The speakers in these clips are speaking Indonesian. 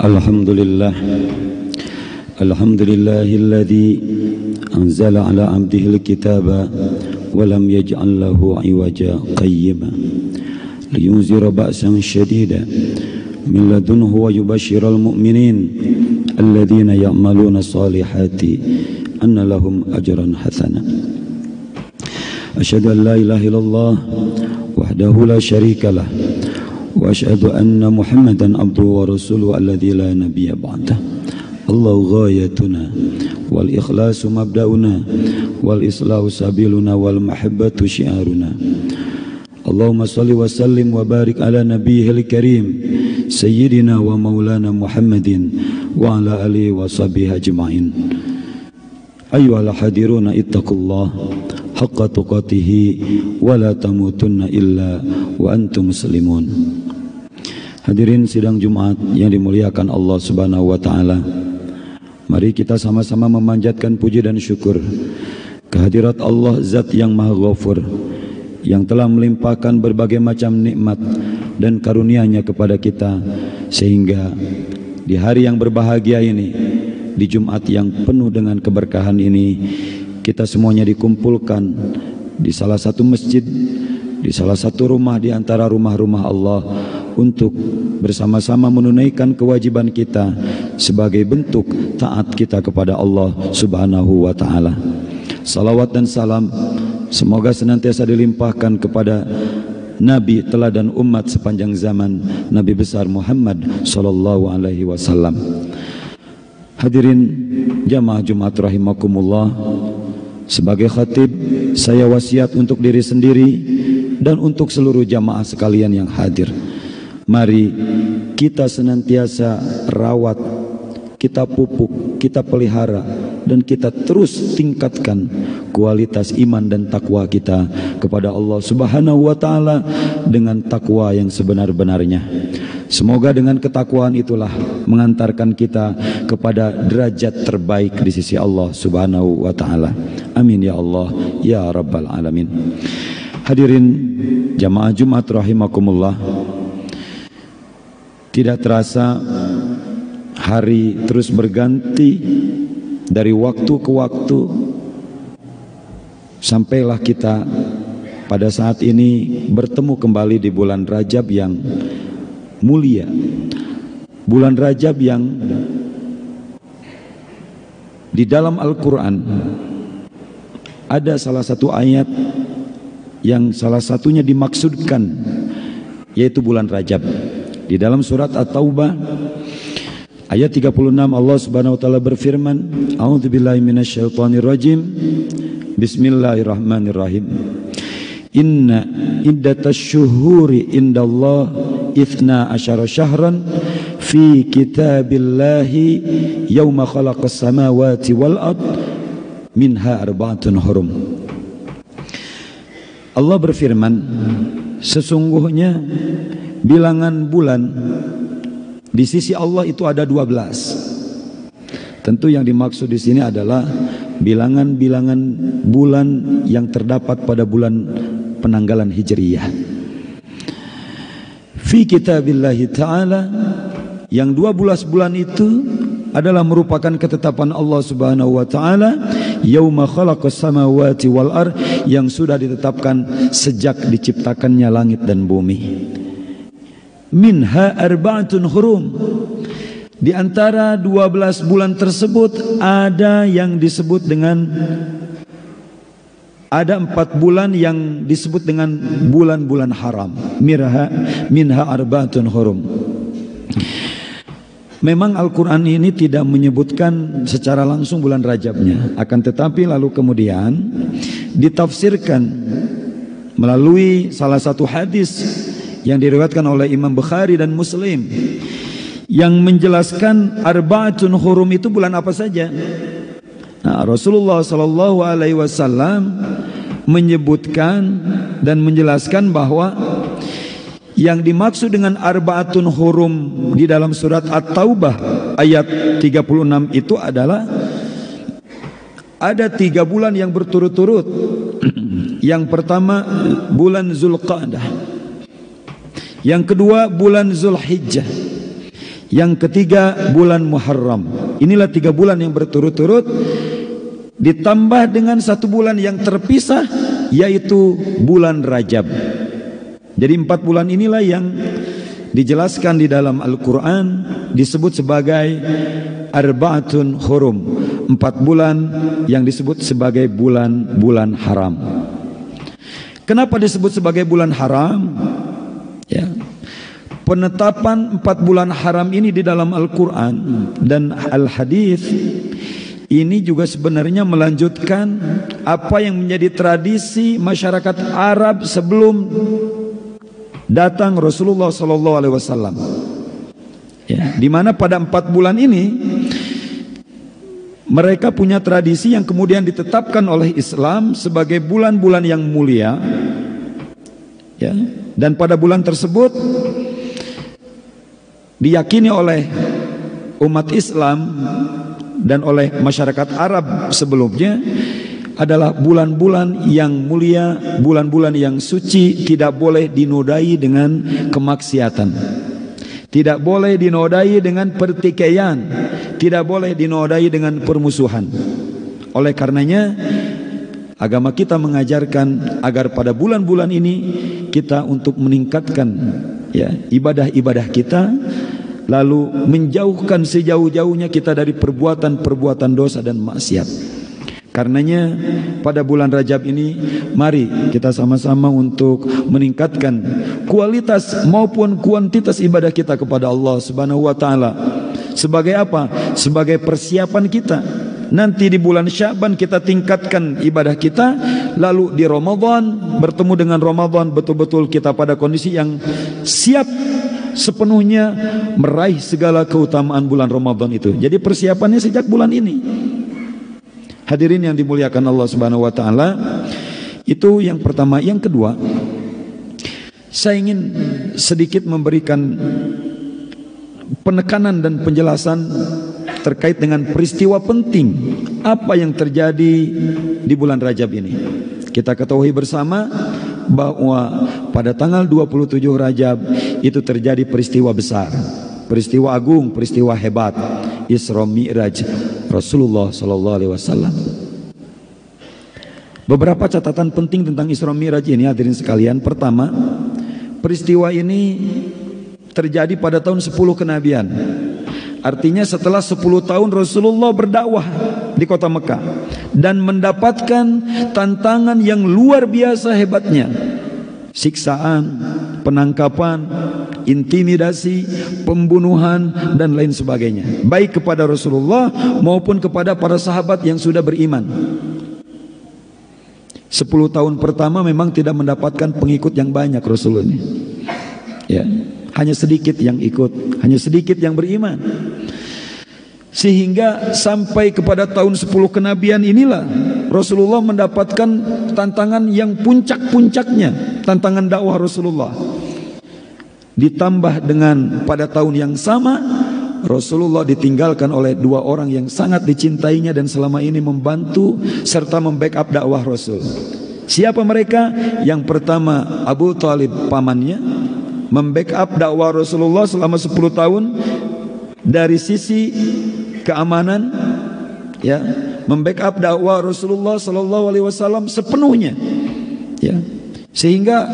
Alhamdulillah, alhamdulillahilladzi anzala ala abdihil kitaba wa lam yaj'al lahu iwaja qayyima liyunzira ba'san syadida min ladunhu wa yubashshiral mu'minin alladzina ya'maluna salihati anna lahum ajran hasana. Asyhadu an la ilaha illallah wahdahu la syarikalah wa asyhadu anna Muhammadan abduhu wa rasuluhu alladzi la nabiyya ba'dah. Allahu ghayatuna wal ikhlasu mabda'una wal islahu sabiluna wal mahabbatu syiaruna. Allahumma salli wa sallim wa barik ala nabiyyil karim sayyidina wa maulana Muhammadin wa ala alihi wa sahbihi ajma'in. Ayyuhal hadiruna ittaqullah haqqa tuqatihi wa la tamutunna illa wa antum muslimun. Hadirin sidang Jumat yang dimuliakan Allah Subhanahu wa taala. Mari kita sama-sama memanjatkan puji dan syukur kehadirat Allah Zat yang Maha Ghafur, yang telah melimpahkan berbagai macam nikmat dan karunia-Nya kepada kita, sehingga di hari yang berbahagia ini, di Jumat yang penuh dengan keberkahan ini, kita semuanya dikumpulkan di salah satu masjid, di salah satu rumah di antara rumah-rumah Allah, untuk bersama-sama menunaikan kewajiban kita sebagai bentuk taat kita kepada Allah Subhanahu wa taala. Salawat dan salam semoga senantiasa dilimpahkan kepada Nabi teladan umat sepanjang zaman, Nabi besar Muhammad sallallahu alaihi wasallam. Hadirin jamaah Jumat rahimakumullah, sebagai khatib saya wasiat untuk diri sendiri dan untuk seluruh jamaah sekalian yang hadir. Mari kita senantiasa rawat, kita pupuk, kita pelihara, dan kita terus tingkatkan kualitas iman dan takwa kita kepada Allah Subhanahu wa taala dengan takwa yang sebenar-benarnya. Semoga dengan ketakwaan itulah mengantarkan kita kepada derajat terbaik di sisi Allah Subhanahu wa taala. Amin ya Allah ya rabbal alamin. Hadirin jamaah Jumat rahimakumullah, tidak terasa hari terus berganti dari waktu ke waktu, sampailah kita pada saat ini bertemu kembali di bulan Rajab yang mulia, bulan Rajab yang di dalam Al-Quran ada salah satu ayat yang salah satunya dimaksudkan, yaitu bulan Rajab. Di dalam surat At-Taubah ayat 36 Allah Subhanahu wa taala berfirman, A'udzubillahi minasyaitonirrajim. Bismillahirrahmanirrahim. Inna iddatasy-syuhuri indallah 12 syahran fi kitabillahi yauma khalaqas samawati wal ard minha arba'atun hurum. Allah berfirman, sesungguhnya bilangan bulan di sisi Allah itu ada 12. Tentu yang dimaksud di sini adalah bilangan-bilangan bulan yang terdapat pada bulan penanggalan Hijriyah. Fi kitabillahi ta'ala, yang 12 bulan itu adalah merupakan ketetapan Allah Subhanahu wa taala, yauma khalaqas samawati wal ard, yang sudah ditetapkan sejak diciptakannya langit dan bumi. Minha arba'atun hurum, di antara 12 bulan tersebut ada yang disebut dengan, ada 4 bulan yang disebut dengan bulan-bulan haram. Minha arba'atun hurum. Memang Al-Quran ini tidak menyebutkan secara langsung bulan Rajabnya, akan tetapi lalu kemudian ditafsirkan melalui salah satu hadis yang diriwayatkan oleh Imam Bukhari dan Muslim, yang menjelaskan arba'atun hurum itu bulan apa saja. Nah, Rasulullah sallallahu alaihi wasallam menyebutkan dan menjelaskan bahwa yang dimaksud dengan arba'atun hurum di dalam surat At-Taubah ayat 36 itu adalah ada 3 bulan yang berturut-turut. Yang pertama bulan Zulqa'dah, yang kedua bulan Zulhijjah, Yang ketiga bulan Muharram. Inilah 3 bulan yang berturut-turut, ditambah dengan 1 bulan yang terpisah, yaitu bulan Rajab. Jadi 4 bulan inilah yang dijelaskan di dalam Al-Quran disebut sebagai Arba'atun Hurum, 4 bulan yang disebut sebagai bulan-bulan haram. Kenapa disebut sebagai bulan haram? Ya, penetapan 4 bulan haram ini di dalam Al-Quran dan Al-Hadis ini juga sebenarnya melanjutkan apa yang menjadi tradisi masyarakat Arab sebelum datang Rasulullah SAW. Ya, di mana pada 4 bulan ini mereka punya tradisi yang kemudian ditetapkan oleh Islam sebagai bulan-bulan yang mulia. Ya, dan pada bulan tersebut diyakini oleh umat Islam dan oleh masyarakat Arab sebelumnya adalah bulan-bulan yang mulia, bulan-bulan yang suci, tidak boleh dinodai dengan kemaksiatan, tidak boleh dinodai dengan pertikaian, tidak boleh dinodai dengan permusuhan. Oleh karenanya agama kita mengajarkan agar pada bulan-bulan ini kita untuk meningkatkan ya ibadah-ibadah kita, lalu menjauhkan sejauh-jauhnya kita dari perbuatan-perbuatan dosa dan maksiat. Karenanya pada bulan Rajab ini mari kita sama-sama untuk meningkatkan kualitas maupun kuantitas ibadah kita kepada Allah Subhanahu wa taala. Sebagai apa? Sebagai persiapan kita nanti di bulan Sya'ban kita tingkatkan ibadah kita, lalu di Ramadan bertemu dengan Ramadan betul-betul kita pada kondisi yang siap sepenuhnya meraih segala keutamaan bulan Ramadan itu. Jadi persiapannya sejak bulan ini. Hadirin yang dimuliakan Allah Subhanahu wa taala, itu yang pertama. Yang kedua, saya ingin sedikit memberikan penekanan dan penjelasan terkait dengan peristiwa penting apa yang terjadi di bulan Rajab ini. Kita ketahui bersama bahwa pada tanggal 27 Rajab itu terjadi peristiwa besar, peristiwa agung, peristiwa hebat, Isra Mi'raj Rasulullah sallallahu alaihi wasallam. Beberapa catatan penting tentang Isra Mi'raj ini hadirin sekalian. Pertama, peristiwa ini terjadi pada tahun 10 kenabian. Artinya setelah 10 tahun Rasulullah berdakwah di kota Mekah dan mendapatkan tantangan yang luar biasa hebatnya. Siksaan, penangkapan, intimidasi, pembunuhan dan lain sebagainya, baik kepada Rasulullah maupun kepada para sahabat yang sudah beriman. 10 tahun pertama memang tidak mendapatkan pengikut yang banyak Rasul ini. Ya, hanya sedikit yang ikut, hanya sedikit yang beriman. Sehingga sampai kepada tahun 10 kenabian inilah Rasulullah mendapatkan tantangan yang puncak-puncaknya, tantangan dakwah Rasulullah. Ditambah dengan pada tahun yang sama Rasulullah ditinggalkan oleh 2 orang yang sangat dicintainya dan selama ini membantu serta membackup dakwah Rasul. Siapa mereka? Yang pertama Abu Thalib, pamannya, membackup dakwah Rasulullah selama 10 tahun dari sisi keamanan, ya, membackup dakwah Rasulullah sallallahu alaihi wasallam sepenuhnya, ya, sehingga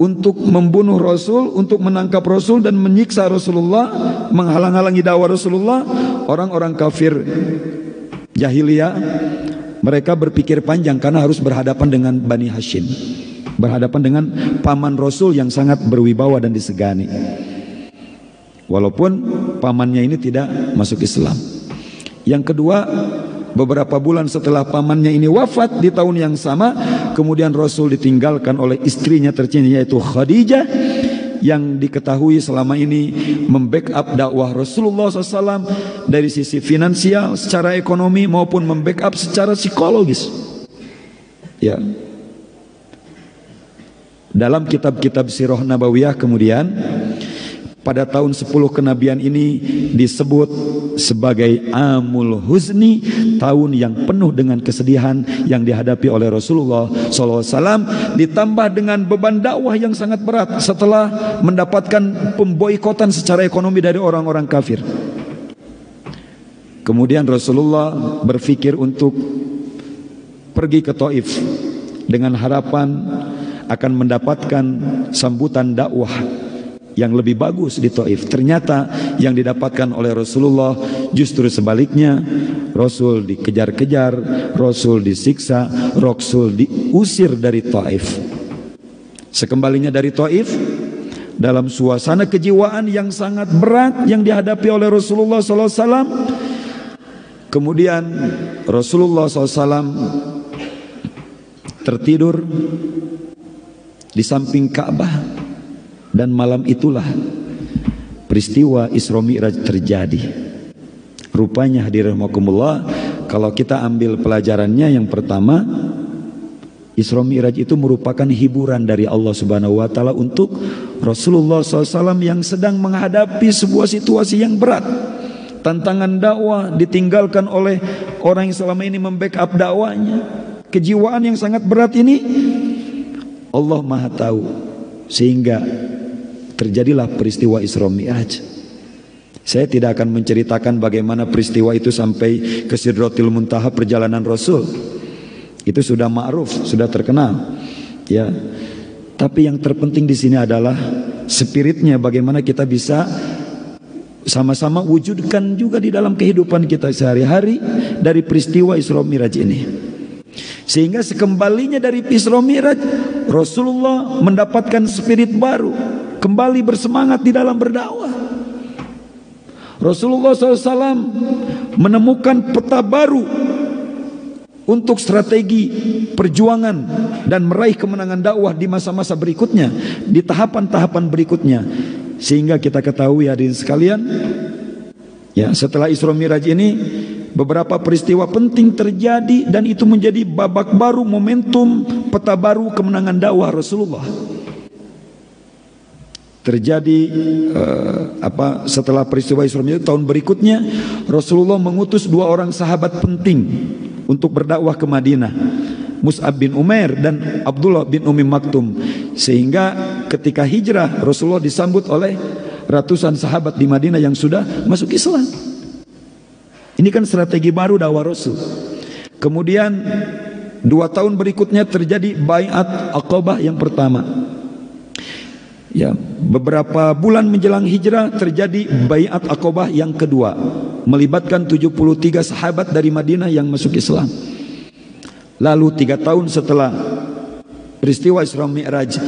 untuk membunuh Rasul, untuk menangkap Rasul dan menyiksa Rasulullah, menghalang-halangi dakwah Rasulullah, orang-orang kafir jahiliyah mereka berpikir panjang karena harus berhadapan dengan Bani Hashim, berhadapan dengan paman Rasul yang sangat berwibawa dan disegani. Walaupun pamannya ini tidak masuk Islam. Yang kedua, beberapa bulan setelah pamannya ini wafat di tahun yang sama, kemudian Rasul ditinggalkan oleh istrinya tercinta yaitu Khadijah, yang diketahui selama ini membackup dakwah Rasulullah SAW dari sisi finansial, secara ekonomi maupun membackup secara psikologis. Ya. Dalam kitab-kitab Sirah Nabawiyah kemudian pada tahun 10 kenabian ini disebut sebagai amul huzni, tahun yang penuh dengan kesedihan yang dihadapi oleh Rasulullah SAW, ditambah dengan beban dakwah yang sangat berat setelah mendapatkan pemboikotan secara ekonomi dari orang-orang kafir. Kemudian Rasulullah berpikir untuk pergi ke Taif dengan harapan akan mendapatkan sambutan dakwah yang lebih bagus di Taif. Ternyata yang didapatkan oleh Rasulullah justru sebaliknya. Rasul dikejar-kejar, Rasul disiksa, Rasul diusir dari Taif. Sekembalinya dari Taif, dalam suasana kejiwaan yang sangat berat yang dihadapi oleh Rasulullah SAW, kemudian Rasulullah SAW tertidur di samping Ka'bah. Dan malam itulah peristiwa Isra Mi'raj terjadi. Rupanya hadirin rahimakumullah, kalau kita ambil pelajarannya, yang pertama, Isra Mi'raj itu merupakan hiburan dari Allah Subhanahu wa taala untuk Rasulullah SAW yang sedang menghadapi sebuah situasi yang berat. Tantangan dakwah ditinggalkan oleh orang yang selama ini membackup dakwanya. Kejiwaan yang sangat berat ini Allah Maha tahu, sehingga terjadilah peristiwa Isra Mi'raj. Saya tidak akan menceritakan bagaimana peristiwa itu sampai ke Sidratil Muntaha perjalanan Rasul. Itu sudah ma'ruf, sudah terkenal. Ya. Tapi yang terpenting di sini adalah spiritnya, bagaimana kita bisa sama-sama wujudkan juga di dalam kehidupan kita sehari-hari dari peristiwa Isra Mi'raj ini. Sehingga sekembalinya dari Isra Mi'raj, Rasulullah mendapatkan spirit baru, kembali bersemangat di dalam berdakwah. Rasulullah SAW menemukan peta baru untuk strategi perjuangan dan meraih kemenangan dakwah di masa-masa berikutnya, di tahapan-tahapan berikutnya. Sehingga kita ketahui hadirin sekalian, ya, setelah Isra Mi'raj ini beberapa peristiwa penting terjadi, dan itu menjadi babak baru, momentum peta baru kemenangan dakwah Rasulullah. Terjadi setelah peristiwa Isra Mi'raj tahun berikutnya, Rasulullah mengutus 2 orang sahabat penting untuk berdakwah ke Madinah, Mus'ab bin Umair dan Abdullah bin Ummi Maktum. Sehingga ketika hijrah, Rasulullah disambut oleh ratusan sahabat di Madinah yang sudah masuk Islam. Ini kan strategi baru dakwah Rasul. Kemudian 2 tahun berikutnya terjadi Bai'at Aqabah yang pertama. Ya, beberapa bulan menjelang hijrah terjadi Bai'at Aqabah yang kedua, melibatkan 73 sahabat dari Madinah yang masuk Islam. Lalu 3 tahun setelah peristiwa Isra Mi'raj,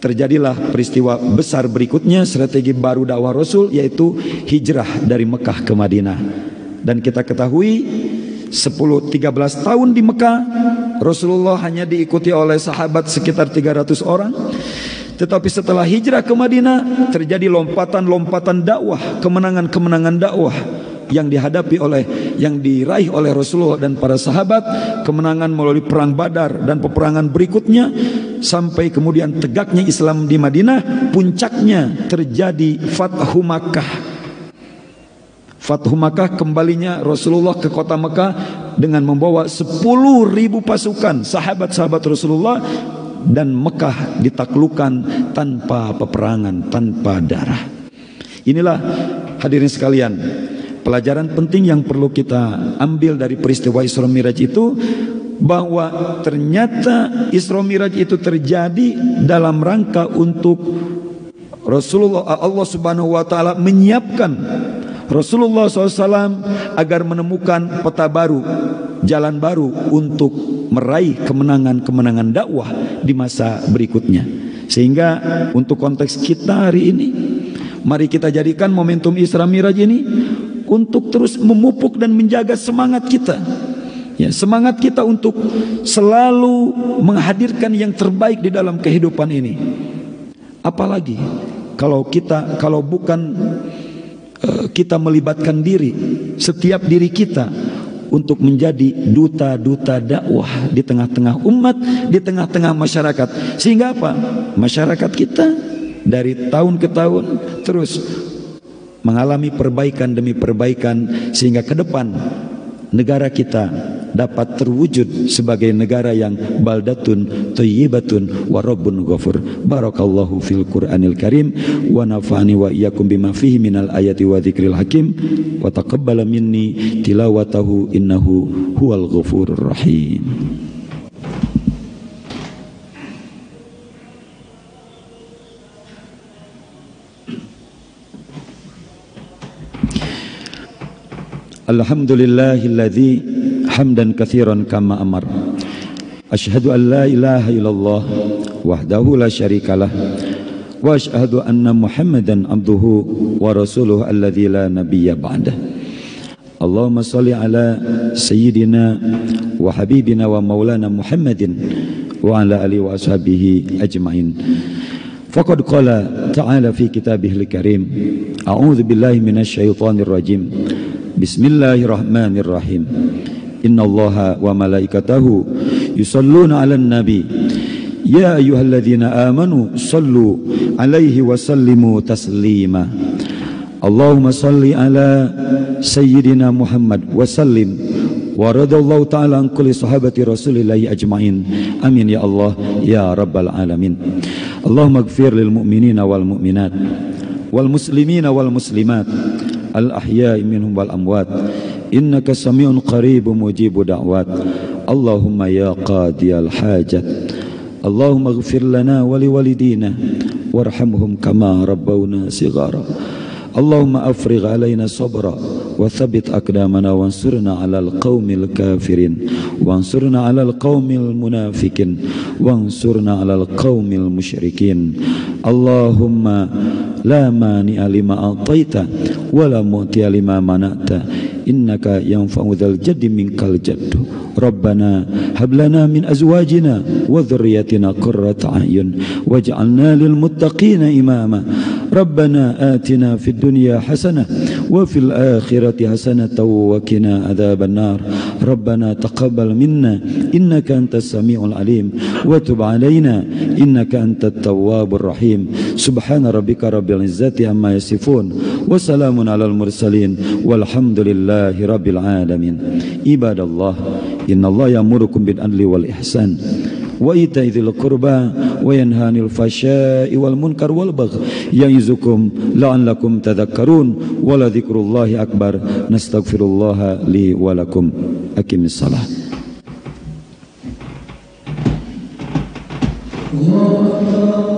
terjadilah peristiwa besar berikutnya, strategi baru dakwah Rasul, yaitu hijrah dari Mekah ke Madinah. Dan kita ketahui 10-13 tahun di Mekah, Rasulullah hanya diikuti oleh sahabat sekitar 300 orang. Tetapi setelah hijrah ke Madinah, terjadi lompatan-lompatan dakwah, kemenangan-kemenangan dakwah yang diraih oleh Rasulullah dan para sahabat. Kemenangan melalui perang Badar dan peperangan berikutnya, sampai kemudian tegaknya Islam di Madinah. Puncaknya terjadi Fathu Makkah. Fathu Makkah, kembalinya Rasulullah ke kota Makkah dengan membawa 10.000 pasukan sahabat-sahabat Rasulullah, dan Mekah ditaklukkan tanpa peperangan, tanpa darah. Inilah hadirin sekalian, pelajaran penting yang perlu kita ambil dari peristiwa Isra Mi'raj itu, bahwa ternyata Isra Mi'raj itu terjadi dalam rangka untuk Rasulullah, Allah Subhanahu wa taala menyiapkan Rasulullah SAW agar menemukan peta baru, jalan baru untuk meraih kemenangan-kemenangan dakwah di masa berikutnya. Sehingga untuk konteks kita hari ini, mari kita jadikan momentum Isra Mi'raj ini untuk terus memupuk dan menjaga semangat kita. Ya, semangat kita untuk selalu menghadirkan yang terbaik di dalam kehidupan ini. Apalagi kalau bukan kita melibatkan setiap diri kita untuk menjadi duta-duta dakwah di tengah-tengah umat, di tengah-tengah masyarakat. Sehingga apa? Masyarakat kita dari tahun ke tahun terus mengalami perbaikan demi perbaikan, sehingga ke depan negara kita dapat terwujud sebagai negara yang baldatun thayyibatun wa rabbun ghafur. Barakallahu fil Qur'anil Karim wa nafa'ani wa iyyakum bima fihi minal ayati wa dzikril hakim wa taqabbala minni tilawatahu innahu huwal ghafurur rahim. Alhamdulillahilladzi hamdan katsiran kama amar. Asyhadu an la ilaha illallah wahdahu la syarikalah wa asyhadu anna Muhammadan abduhu wa rasuluhu alladzi la nabiyya ba'dah. Allahumma shalli ala sayyidina wa habibina wa maulana Muhammadin wa ala alihi wa ashabihi ajmain. Faqad qala ta'ala fi kitabihil karim, a'udzu billahi minasy syaithanir rajim. Bismillahirrahmanirrahim. Innallaha wa malaikatahu yusalluna 'alan nabi. Ya ayyuhalladzina amanu sallu 'alaihi wa sallimu taslima. Allahumma salli ala sayyidina Muhammad wa sallim. Wa radallahu ta'ala an kulli sahabati rasulillahi ajma'in. Amin ya Allah ya rabbal alamin. Allahumma ighfir lil mu'minina wal mu'minat wal muslimina wal muslimat al-ahya'i minhum wal amwat innaka sami'un qaribun mujibu da'wat. Allahumma ya qadiyal hajat, Allahumma ighfir lana wa liwalidina warhamhum kama rabbawna sighara. Allahumma afrigh alaina sabra wa thabbit aqdamana wansurna 'alal qaumil kafirin wansurna 'alal qaumil munafikin wansurna 'alal qaumil musyrikin. Allahumma la mani'a lima a'taita wa la mu'tiya lima mana'ta innaka yanfa'u dzal jaddi minkal jaddu. Rabbana hab lana min azwajina wa dhurriyyatina qurrata a'yun waj'alna lil muttaqina imama. Rabbana atina fid dunya hasanah wa fil akhirati hasanatan wa qina adzaban nar. Rabbana taqabbal minna innaka antas samiul alim wa tub alaina innaka antat tawwabur rahim. Subhana rabbika rabbil izzati amma yasifun wa salamun alal mursalin walhamdulillahi rabbil alamin. Ibadallah, innallaha ya'murukum bil adli wal ihsan wa ita'i dzil qurba wa yanha 'anil fasya'i wal munkar wal baghi ya'izukum la'allakum tadhakkarun wa la dzikrullahi akbar. Nastaghfirullaha li wa lakum. Aqimis shalah. Allahu akbar.